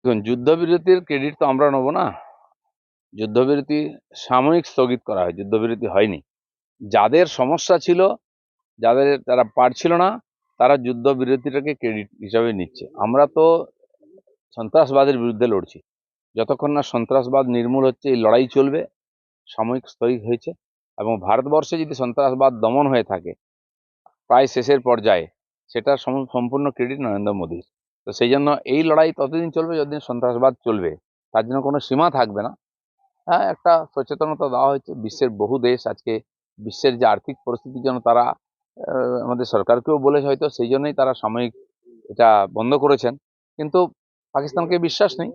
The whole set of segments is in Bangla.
দেখুন, যুদ্ধবিরতির ক্রেডিট তো আমরা নেব না। যুদ্ধবিরতি সাময়িক স্থগিত করা হয়, যুদ্ধবিরতি হয়নি। যাদের সমস্যা ছিল, তারা পারছিল না, তারা যুদ্ধবিরতিটাকে ক্রেডিট হিসাবে নিচ্ছে। আমরা তো সন্ত্রাসবাদের বিরুদ্ধে লড়ছি। যতক্ষণ না সন্ত্রাসবাদ নির্মূল হচ্ছে এই লড়াই চলবে। সাময়িক স্থগিত হয়েছে এবং ভারতবর্ষে যদি সন্ত্রাসবাদ দমন হয়ে থাকে প্রায় শেষের পর্যায়ে, সেটার সম্পূর্ণ ক্রেডিট নরেন্দ্র মোদীর। তো সেই জন্য এই লড়াই ততদিন চলবে যতদিন সন্ত্রাসবাদ চলবে, তার জন্য কোনো সীমা থাকবে না। হ্যাঁ, একটা সচেতনতা দেওয়া হয়েছে। বিশ্বের বহু দেশ আজকে বিশ্বের যে আর্থিক পরিস্থিতির জন্য তারা আমাদের সরকারকেও বলেছে, হয়তো সেই জন্যই তারা সাময়িক এটা বন্ধ করেছেন। কিন্তু পাকিস্তানকে বিশ্বাস নেই,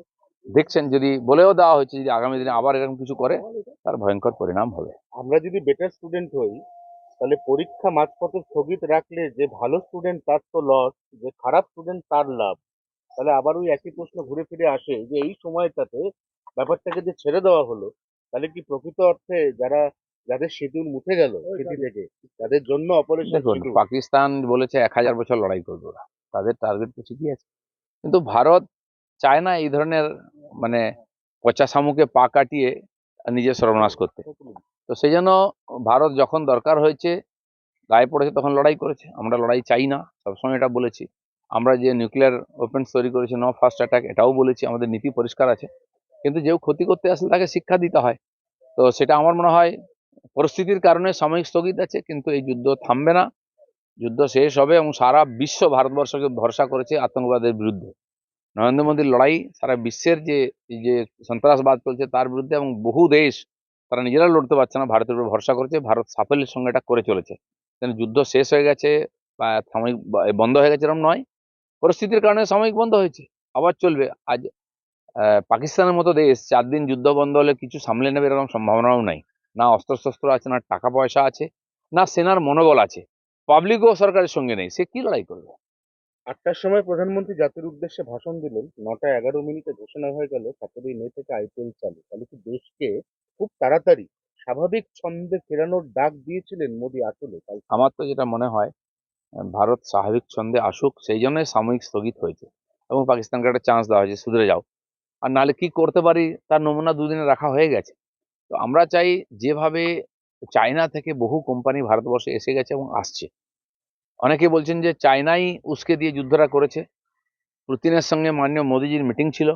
দেখছেন যদি বলেও দেওয়া হয়েছে যদি আগামী দিনে আবার এরকম কিছু করে তার ভয়ঙ্কর পরিণাম হবে। আমরা যদি বেটার স্টুডেন্ট হই, তাহলে পরীক্ষা মাঝপথে স্থগিত রাখলে যে ভালো স্টুডেন্ট তার তো লস, যে খারাপ স্টুডেন্ট তার লাভ। তাহলে আবার ওই একই প্রশ্ন ঘুরে ফিরে আসে যে এই সময়টাতে ব্যাপারটাকে যে ছেড়ে দেওয়া হলো, তাহলে কি প্রকৃত অর্থে যাদের শিডিউল মুছে গেল চিঠি থেকে, তাদের জন্য অপারেশন দেখুন, শিডিউল। পাকিস্তান বলেছে 1000 বছর লড়াই করবে ওরা, তাদের টার্গেট তো ঠিকই আছে। কিন্তু ভারত চায় না এই ধরনের মানে পচা শামুকে পা কাটিয়ে নিজের সর্বনাশ করতে। তো সেই জন্য ভারত যখন দরকার হয়েছে, গায়ে পড়েছে, তখন লড়াই করেছে। আমরা লড়াই চাই না, সবসময় এটা বলেছি। আমরা যে নিউক্লিয়ার ওয়েপন্স তৈরি করেছি, নো ফার্স্ট অ্যাটাক, এটাও বলেছি, আমাদের নীতি পরিষ্কার আছে। কিন্তু যে ক্ষতি করতে আসলে তাকে শিক্ষা দিতে হয়। তো সেটা আমার মনে হয় পরিস্থিতির কারণে সাময়িক স্থগিত আছে, কিন্তু এই যুদ্ধ থামবে না। যুদ্ধ শেষ হবে এবং সারা বিশ্ব ভারতবর্ষকে ভরসা করেছে আতঙ্কবাদের বিরুদ্ধে। নরেন্দ্র মোদীর লড়াই সারা বিশ্বের যে এই যে সন্ত্রাসবাদ চলছে তার বিরুদ্ধে, এবং বহু দেশ তারা নিজেরা লড়তে পারছে না, ভারতের উপর ভরসা করেছে। ভারত সাফল্যের সঙ্গে এটা করে চলেছে। কিন্তু যুদ্ধ শেষ হয়ে গেছে বা সাময়িক বন্ধ হয়ে গেছে এরকম নয়। পরিস্থিতির কারণে সাময়িক বন্ধ হয়েছে, আবার চলবে। আজ পাকিস্তানের মতো দেশ 4 দিন যুদ্ধ বন্ধ হলে কিছু সামলে নেবে এরকম সম্ভাবনাও নাই। না অস্ত্রশস্ত্র আছে, না টাকা পয়সা আছে, না সেনার মনোবল আছে। পাবলিকও সরকারের সঙ্গে নেই, সে কি লড়াই করবে? 8টার সময় প্রধানমন্ত্রী জাতির উদ্দেশ্যে ভাষণ দিলেন, 9টা 11 মিনিটে ঘোষণা হয়ে গেল 17ই মে থেকে আইপিএল চালু। তাহলে কি দেশকে খুব তাড়াতাড়ি স্বাভাবিক ছন্দে ফেরানোর ডাক দিয়েছিলেন মোদী আসলে কাল? আমার তো যেটা মনে হয়, ভারত স্বাভাবিক ছন্দে আসুক, সেই জন্যই সাময়িক স্থগিত হয়েছে এবং পাকিস্তানকে একটা চান্স দেওয়া হয়েছে সুধরে যাও। আর নাহলে কি করতে পারি তার নমুনা দুদিনে রাখা হয়ে গেছে। তো আমরা চাই, যেভাবে চায়না থেকে বহু কোম্পানি ভারতবর্ষে এসে গেছে এবং আসছে, অনেকে বলছেন যে চায়নাই উস্কে দিয়ে যুদ্ধটা করেছে। পুতিনের সঙ্গে মাননীয় মোদীজির মিটিং ছিল।